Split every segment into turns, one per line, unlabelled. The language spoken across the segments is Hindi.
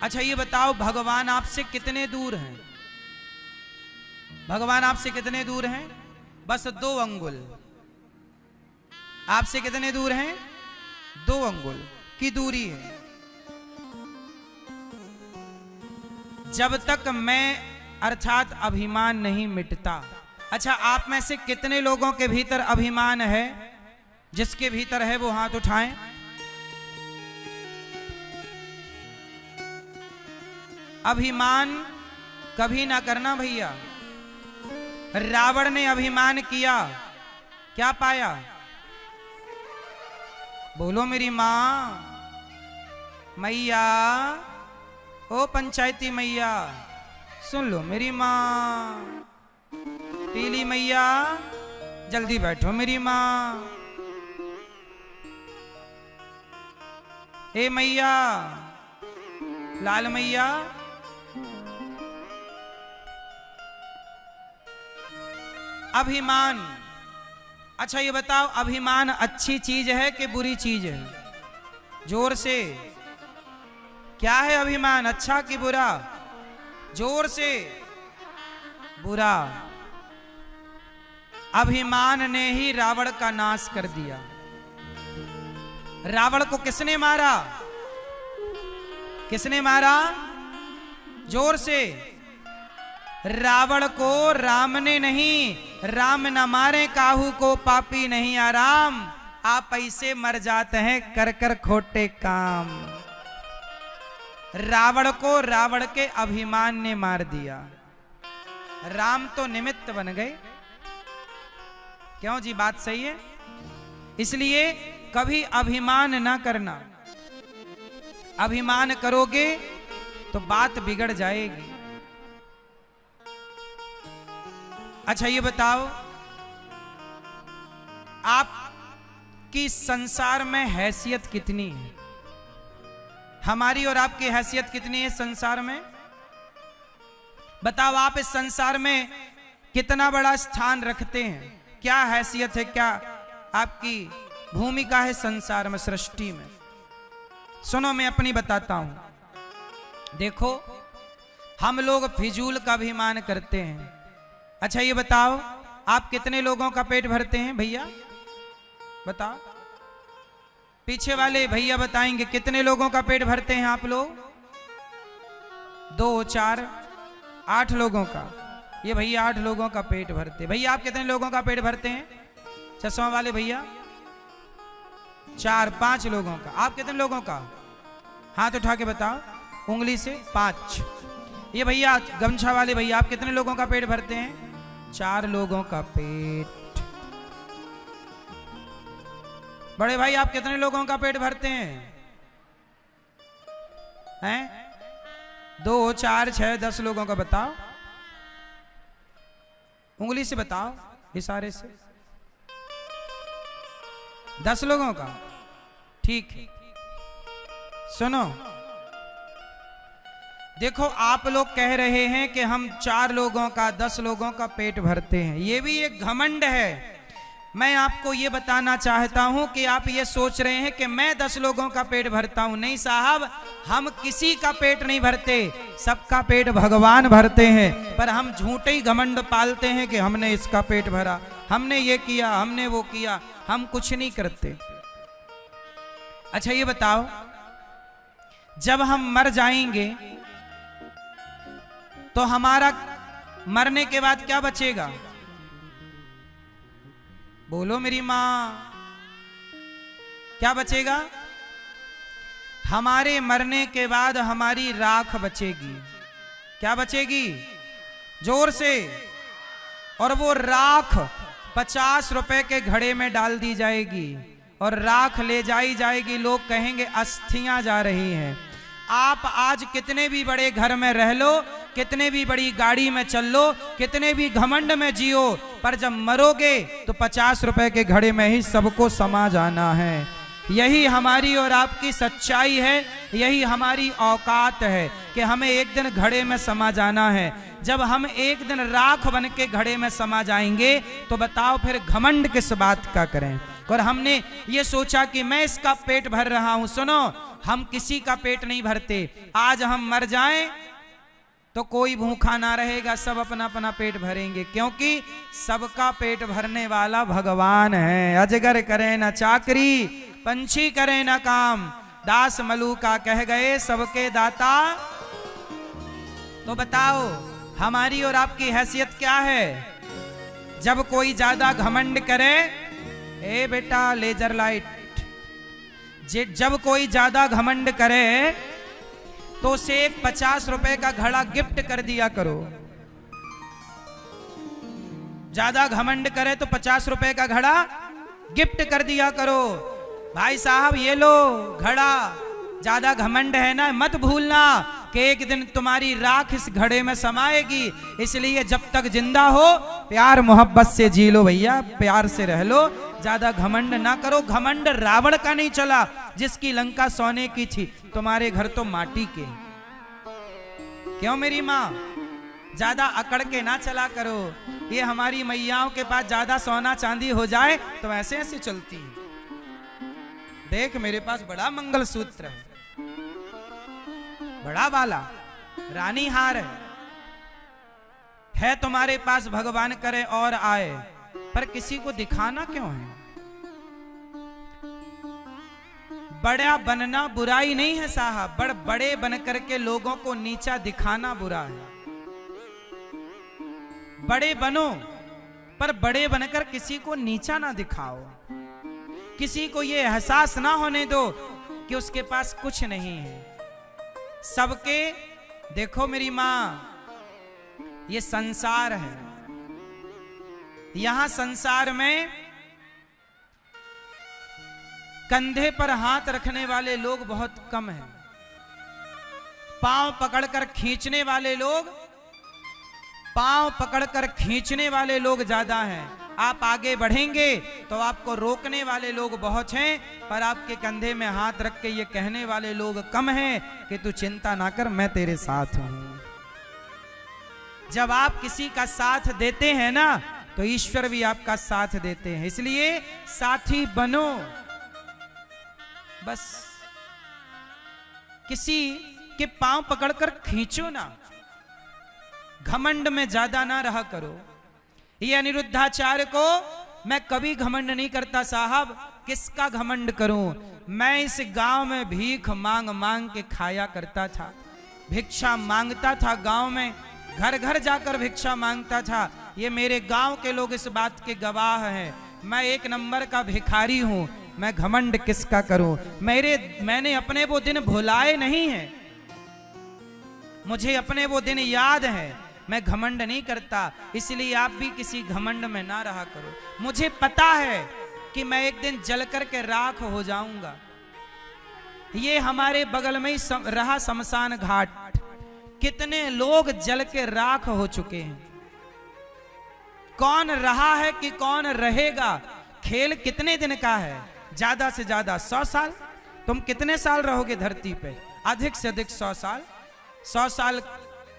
अच्छा ये बताओ, भगवान आपसे कितने दूर हैं? भगवान आपसे कितने दूर हैं? बस 2 अंगुल। आपसे कितने दूर हैं? 2 अंगुल की दूरी है। जब तक मैं अर्थात अभिमान नहीं मिटता। अच्छा, आप में से कितने लोगों के भीतर अभिमान है? जिसके भीतर है वो हाथ उठाएं। अभिमान कभी ना करना भैया। रावण ने अभिमान किया, क्या पाया? बोलो मेरी मां, मैया, ओ पंचायती मैया, सुन लो मेरी मां। पीली मैया, जल्दी बैठो मेरी मां। ए मैया, लाल मैया, अभिमान। अच्छा ये बताओ, अभिमान अच्छी चीज है कि बुरी चीज है? जोर से, क्या है अभिमान, अच्छा कि बुरा? जोर से, बुरा। अभिमान ने ही रावण का नाश कर दिया। रावण को किसने मारा? किसने मारा? जोर से। रावण को राम ने नहीं, राम न मारे काहू को पापी नहीं आराम। आप ऐसे मर जाते हैं कर कर खोटे काम। रावण को रावण के अभिमान ने मार दिया। राम तो निमित्त बन गए। क्यों जी, बात सही है? इसलिए कभी अभिमान ना करना। अभिमान करोगे तो बात बिगड़ जाएगी। अच्छा ये बताओ, आपकी संसार में हैसियत कितनी है? हमारी और आपकी हैसियत कितनी है संसार में? बताओ, आप इस संसार में कितना बड़ा स्थान रखते हैं? क्या हैसियत है, क्या आपकी भूमिका है संसार में, सृष्टि में? सुनो, मैं अपनी बताता हूं। देखो, हम लोग फिजूल का अभिमान करते हैं। अच्छा ये बताओ, आप कितने लोगों का पेट भरते हैं भैया? बताओ, पीछे वाले भैया बताएंगे कितने लोगों का पेट भरते हैं आप लोग? 2, 4, 8 लोगों का। ये भैया 8 लोगों का पेट भरते। भैया आप कितने लोगों का पेट भरते हैं? चश्मा वाले भैया 4, 5 लोगों का। आप कितने लोगों का? हाथ उठा के बताओ उंगली से। 5। ये भैया गमछा वाले भैया, आप कितने लोगों का पेट भरते हैं? 4 लोगों का पेट। बड़े भाई आप कितने लोगों का पेट भरते हैं? हैं? 2, 4, 6, 10 लोगों का। बताओ उंगली से, बताओ इशारे से। 10 लोगों का, ठीक है। सुनो, देखो आप लोग कह रहे हैं कि हम 4 लोगों का, 10 लोगों का पेट भरते हैं। ये भी एक घमंड है। मैं आपको ये बताना चाहता हूं कि आप ये सोच रहे हैं कि मैं 10 लोगों का पेट भरता हूं। नहीं साहब, हम किसी का पेट नहीं भरते, सबका पेट भगवान भरते हैं। पर हम झूठे ही घमंड पालते हैं कि हमने इसका पेट भरा, हमने ये किया, हमने वो किया। हम कुछ नहीं करते। अच्छा ये बताओ, जब हम मर जाएंगे तो हमारा मरने के बाद क्या बचेगा? बोलो मेरी मां, क्या बचेगा? हमारे मरने के बाद हमारी राख बचेगी। क्या बचेगी? जोर से। और वो राख 50 रुपए के घड़े में डाल दी जाएगी और राख ले जाई जाएगी। लोग कहेंगे अस्थियां जा रही हैं। आप आज कितने भी बड़े घर में रह लो, कितने भी बड़ी गाड़ी में चल लो, कितने भी घमंड में जियो, पर जब मरोगे तो 50 रुपए के घड़े में ही सबको समा जाना है। यही हमारी और आपकी सच्चाई है, यही हमारी औकात है कि हमें एक दिन घड़े में समा जाना है। जब हम एक दिन राख बन के घड़े में समा जाएंगे तो बताओ फिर घमंड किस बात का करें। और हमने ये सोचा कि मैं इसका पेट भर रहा हूं। सुनो, हम किसी का पेट नहीं भरते। आज हम मर जाएं तो कोई भूखा ना रहेगा, सब अपना अपना पेट भरेंगे, क्योंकि सबका पेट भरने वाला भगवान है। अजगर करे न चाकरी, पंछी करे न काम, दास मलूका कह गए सबके दाता। तो बताओ हमारी और आपकी हैसियत क्या है? जब कोई ज्यादा घमंड करे, ए बेटा लेजर लाइट, जब कोई ज्यादा घमंड करे तो उसे एक 50 रुपए का घड़ा गिफ्ट कर दिया करो। ज्यादा घमंड करे तो 50 रुपए का घड़ा गिफ्ट कर दिया करो। भाई साहब ये लो घड़ा, ज्यादा घमंड है ना, मत भूलना कि एक दिन तुम्हारी राख इस घड़े में समाएगी। इसलिए जब तक जिंदा हो प्यार मोहब्बत से जी लो भैया, प्यार से रह लो, ज्यादा घमंड ना करो। घमंड रावण का नहीं चला जिसकी लंका सोने की थी, तुम्हारे घर तो माटी के। क्यों मेरी माँ? ज्यादा अकड़ के ना चला करो। ये हमारी मैयाओं के पास ज्यादा सोना चांदी हो जाए तो ऐसे ऐसे चलती है। देख मेरे पास बड़ा मंगलसूत्र है, बड़ा वाला रानी हार है तुम्हारे पास, भगवान करे और आए, पर किसी को दिखाना क्यों है? बड़ा बनना बुराई नहीं है साहब, बड़े बन करके लोगों को नीचा दिखाना बुरा है। बड़े बनो पर बड़े बनकर किसी को नीचा ना दिखाओ। किसी को ये एहसास ना होने दो कि उसके पास कुछ नहीं है। सबके देखो मेरी मां, ये संसार है, यहां संसार में कंधे पर हाथ रखने वाले लोग बहुत कम हैं। पांव पकड़कर खींचने वाले लोग, पांव पकड़कर खींचने वाले लोग ज्यादा हैं। आप आगे बढ़ेंगे तो आपको रोकने वाले लोग बहुत हैं, पर आपके कंधे में हाथ रख के ये कहने वाले लोग कम हैं कि तू चिंता ना कर, मैं तेरे साथ हूं। जब आप किसी का साथ देते हैं ना तो ईश्वर भी आपका साथ देते हैं। इसलिए साथी बनो, बस किसी के पांव पकड़कर खींचो ना, घमंड में ज्यादा ना रहा करो। ये अनिरुद्धाचार्य को मैं कभी घमंड नहीं करता साहब, किसका घमंड करूं? मैं इस गांव में भीख मांग मांग के खाया करता था, भिक्षा मांगता था गांव में, घर घर जाकर भिक्षा मांगता था। ये मेरे गांव के लोग इस बात के गवाह हैं। मैं एक नंबर का भिखारी हूं, मैं घमंड किसका करूं? मैंने अपने वो दिन भुलाए नहीं हैं, मुझे अपने वो दिन याद है। मैं घमंड नहीं करता, इसलिए आप भी किसी घमंड में ना रहा करो। मुझे पता है कि मैं एक दिन जल कर के राख हो जाऊंगा। ये हमारे बगल में ही रहा शमशान घाट, कितने लोग जल के राख हो चुके हैं। कौन रहा है कि कौन रहेगा? खेल कितने दिन का है? ज्यादा से ज्यादा 100 साल। तुम कितने साल रहोगे धरती पे? अधिक से अधिक 100 साल। 100 साल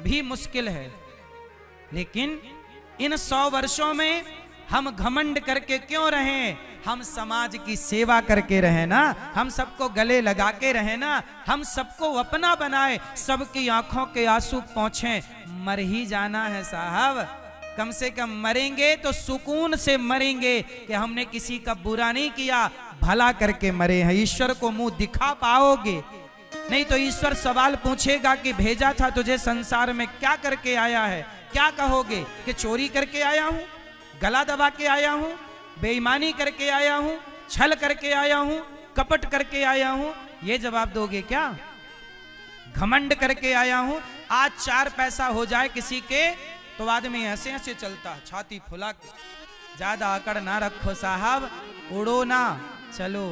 भी मुश्किल है, लेकिन इन 100 वर्षों में हम घमंड करके क्यों रहें? हम समाज की सेवा करके रहें ना, हम सबको गले लगा के रहें ना, हम सबको अपना बनाए, सबकी आंखों के आंसू पहुंचे। मर ही जाना है साहब, कम से कम मरेंगे तो सुकून से मरेंगे कि हमने किसी का बुरा नहीं किया, भला करके मरे हैं। ईश्वर को मुंह दिखा पाओगे? नहीं तो ईश्वर सवाल पूछेगा कि भेजा था तुझे संसार में, क्या करके आया है? क्या कहोगे कि चोरी करके आया हूं, गला दबा के आया हूं, बेईमानी करके आया हूं, छल करके आया हूं, कपट करके आया हूं? ये जवाब दोगे क्या? घमंड करके आया हूं। आज 4 पैसा हो जाए किसी के तो आदमी ऐसे ऐसे चलता, छाती फुला के। ज्यादा अकड़ ना रखो साहब, उड़ो ना, चलो।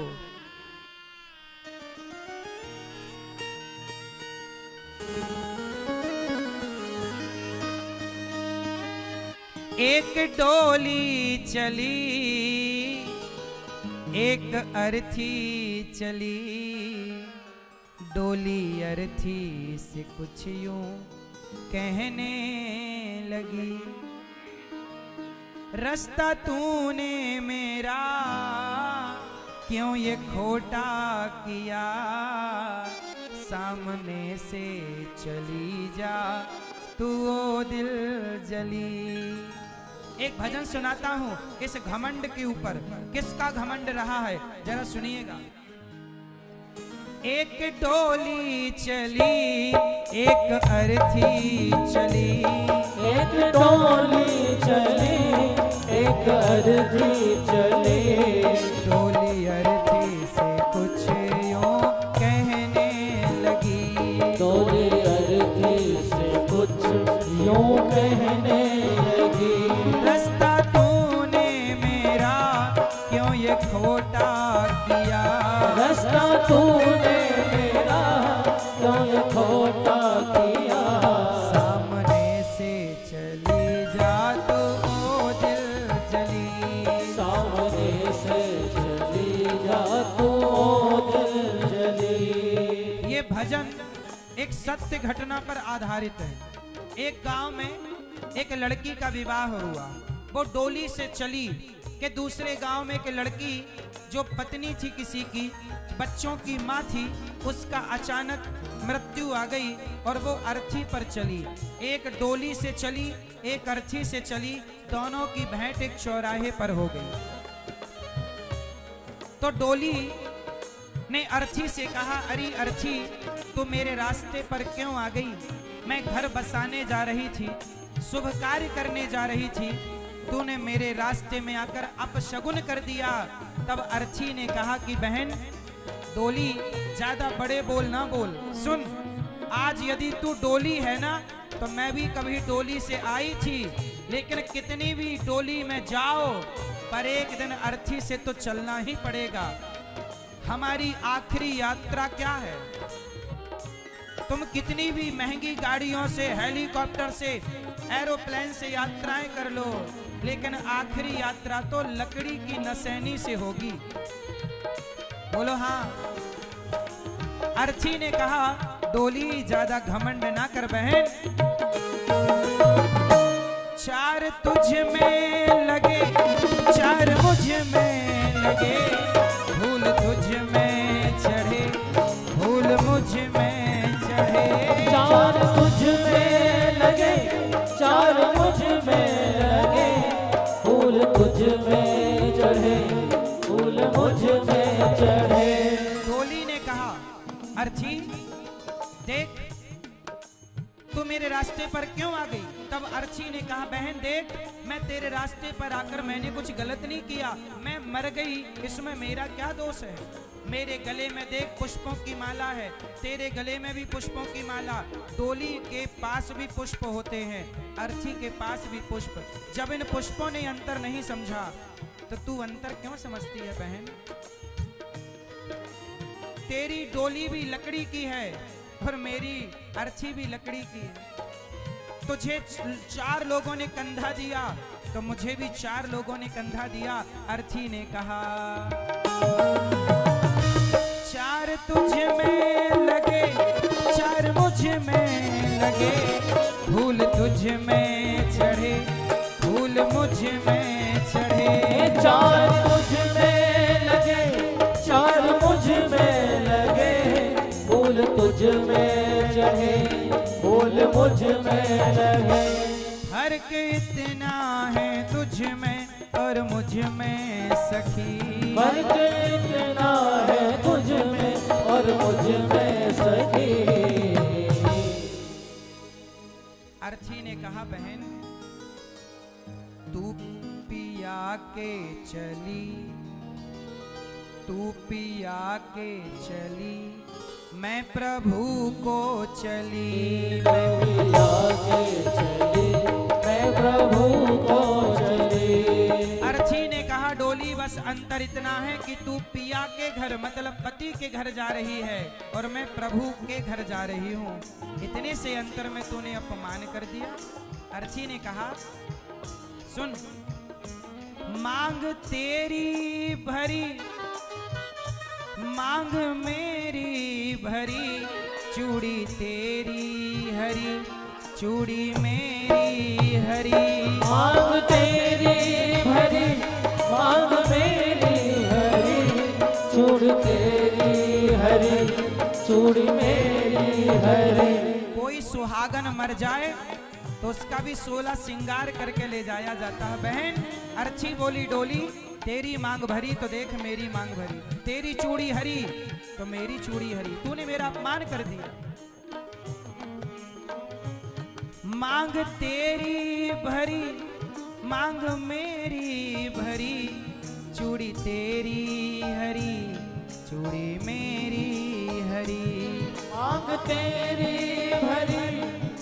एक डोली चली, एक अर्थी चली, डोली अर्थी से कुछ यूं कहने लगी, रास्ता तूने मेरा क्यों ये खोटा किया, सामने से चली जा तू ओ दिल जली। एक भजन सुनाता हूं इस घमंड के ऊपर, किसका घमंड रहा है जरा सुनिएगा। एक डोली चली एक अर्थी चली,
एक डोली चली एक अर्थी चली,
डोली अर्थी से कुछ यूं कहने लगी,
डोली अर्थी से कुछ यूं कहने लगी,
रास्ता तूने मेरा क्यों ये खोटा किया,
रास्ता तूने मेरा क्यों ये खोटा किया,
सामने से चली जा तू ओ दिल जली,
सामने से चली जा तू ओ दिल जली।
ये भजन एक सत्य घटना पर आधारित है। एक गांव में एक लड़की का विवाह हुआ, वो डोली से चली कि दूसरे गांव में एक लड़की जो पत्नी थी किसी की, बच्चों की माँ थी, उसका अचानक मृत्यु आ गई और वो अर्थी पर चली। एक डोली से चली एक अर्थी से चली, दोनों की भेंट एक चौराहे पर हो गई। तो डोली ने अर्थी से कहा, अरे अर्थी तू मेरे रास्ते पर क्यों आ गई, मैं घर बसाने जा रही थी, शुभ कार्य करने जा रही थी, तूने मेरे रास्ते में आकर अपशगुन कर दिया। तब अर्थी ने कहा कि बहन डोली ज्यादा बड़े बोल ना बोल, सुन आज यदि तू डोली है ना तो मैं भी कभी डोली से आई थी, लेकिन कितनी भी डोली में जाओ पर एक दिन अर्थी से तो चलना ही पड़ेगा। हमारी आखिरी यात्रा क्या है, तुम कितनी भी महंगी गाड़ियों से, हेलीकॉप्टर से, एरोप्लेन से यात्राएं कर लो, लेकिन आखिरी यात्रा तो लकड़ी की नसैनी से होगी। बोलो हाँ। अर्थी ने कहा डोली ज्यादा घमंड ना कर बहन, चार तुझ में लगे चार मुझ में लगे, फूल तुझ में चढ़े फूल मुझ में चढ़े,
चार तुझ में लगे चार मुझ में लगे, फूल तुझ में चढ़े फूल मुझ में चढ़े।
डोली ने कहा अर्थी देख तू मेरे रास्ते पर क्यों आ गई। तब अर्थी ने कहा बहन देख मैं तेरे रास्ते पर आकर मैंने कुछ गलत नहीं किया, मैं मर गई, इसमें मेरा क्या दोष है। मेरे गले में देख पुष्पों की माला है, तेरे गले में भी पुष्पों की माला, डोली के पास भी पुष्प होते हैं, अर्थी के पास भी पुष्प। जब इन पुष्पों ने अंतर नहीं समझा तो तू अंतर क्यों समझती है बहन। तेरी डोली भी लकड़ी की है और मेरी अर्थी भी लकड़ी की है। तुझे चार लोगों ने कंधा दिया तो मुझे भी चार लोगों ने कंधा दिया। अर्थी ने कहा चार तुझ में लगे चार मुझ में लगे, फूल तुझ में चढ़े फूल मुझ में चढ़े,
चार तुझ में लगे चार मुझ में लगे, फूल तुझ में चढ़े फूल मुझ में लगे।
फर्क इतना है तुझ में और मुझ में सखी,
फर्क इतना है तुझ में और मुझ में सखी।
अर्थी ने कहा बहन तू पिया के चली, तू पिया के चली, मैं प्रभु को चली,
मैं पिया के चली मैं प्रभु को चली।
अर्थी ने कहा डोली बस अंतर इतना है कि तू पिया के घर मतलब पति के घर जा रही है और मैं प्रभु के घर जा रही हूँ, इतने से अंतर में तूने अपमान कर दिया। अर्थी ने कहा सुन मांग तेरी भरी मांग मेरी भरी, चूड़ी तेरी हरी चूड़ी मेरी हरी,
मांग तेरी भरी मांग मेरी हरी, चूड़ी मेरी हरी।
कोई सुहागन मर जाए तो उसका भी 16 श्रृंगार करके ले जाया जाता है। बहन अर्थी बोली डोली, तेरी मांग भरी तो देख मेरी मांग भरी, तेरी चूड़ी हरी तो मेरी चूड़ी हरी, तूने मेरा अपमान कर दिया। मांग तेरी भरी मांग मेरी भरी, चूड़ी तेरी हरी चूड़ी मेरी हरी।
मांग तेरी भरी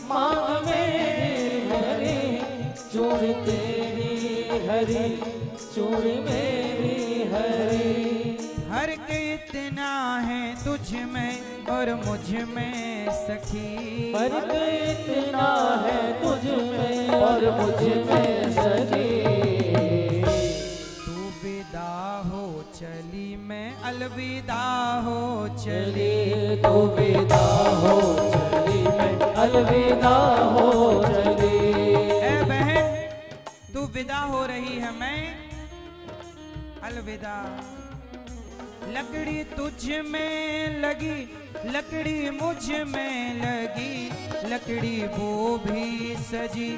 मांग मेरी हरी, चूड़ी तेरी हरी चूड़ी मेरी हरी।
हर के इतना है तुझ में और मुझ में सखी,
फर्क इतना है तुझ में और मुझ में सखी।
तू विदा हो चली मैं अलविदा हो चली,
तू विदा हो चली मैं अलविदा हो चली।
ए बहन तू विदा हो रही है मैं अलविदा। लकड़ी तुझ में लगी लकड़ी मुझ में लगी, लकड़ी वो भी सजी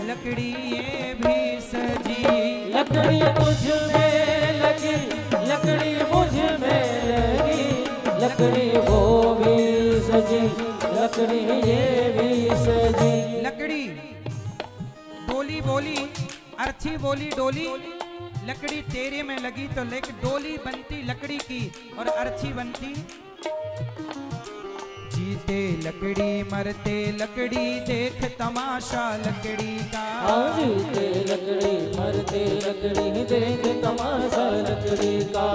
लकड़ी ये भी सजी।
लकड़ी तुझ में लगी लकड़ी मुझ में लगी, लकड़ी वो भी सजी लकड़ी ये भी सजी।
लकड़ी डोली बोली अर्थी बोली डोली, लकड़ी तेरे में लगी तो डोली बनती लकड़ी की और अर्थी बनती। जीते लकड़ी मरते लकड़ी देख तमाशा लकड़ी का,
जीते लकड़ी मरते लकड़ी देख तमाशा लकड़ी का।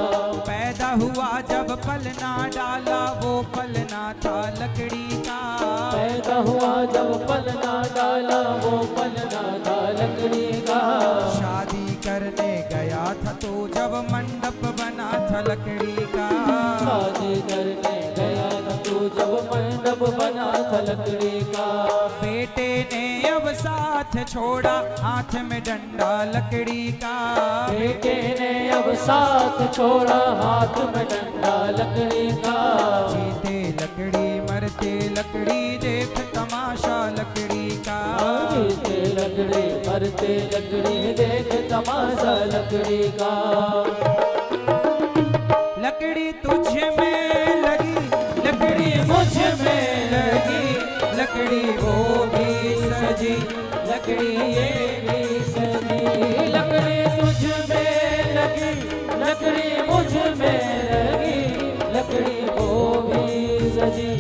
पैदा हुआ जब पलना डाला वो पलना था लकड़ी का,
पैदा हुआ जब पलना डाला वो पलना था लकड़ी का।
शादी करने गया था तो जब मंडप बना था लकड़ी का,
शादी करने गया था तो जब मंडप बना था लकड़ी का।
बेटे ने अब साथ छोड़ा हाथ में डंडा लकड़ी का,
बेटे ने अब साथ छोड़ा हाथ में डंडा लकड़ी का।
जीते लकड़ी मरते लकड़ी देख तमाशा लकड़ी का,
जीते लकड़ी मरते लकड़ी देख तमाशा लकड़ी का।
लकड़ी तुझ में लगी लकड़ी मुझ में लगी, लकड़ी वो भी सजी लकड़ी ये भी सजी।
लकड़ी तुझ में लगी लकड़ी मुझ में लगी, लकड़ी वो भी सजी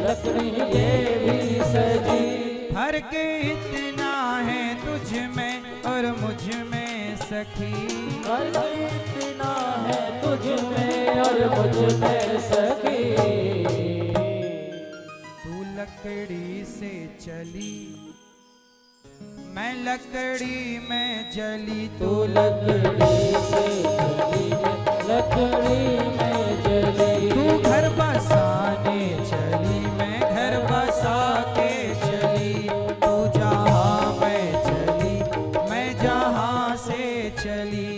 लकड़ी ये भी सजी।
फर्क इतना है तुझ में और मुझ में सखी,
फर्क इतना है तुझ में और मुझ में सखी।
तू लकड़ी से चली मैं लकड़ी में जली,
तू लकड़ी से चली लकड़ी में जली।
तू घर बसाने चली मैं घर बसा के चली, तू जहाँ मैं चली मैं जहाँ से चली।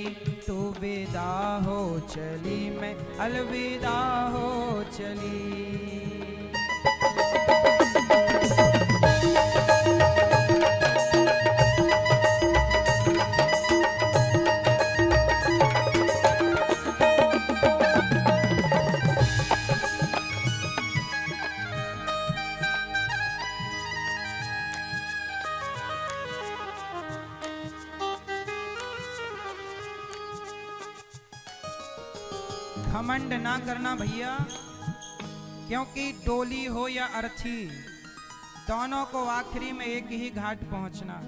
तू विदा हो चली मैं अलविदा हो चली। घमंड ना करना भैया, क्योंकि डोली हो या अर्थी दोनों को आखिरी में एक ही घाट पहुंचना।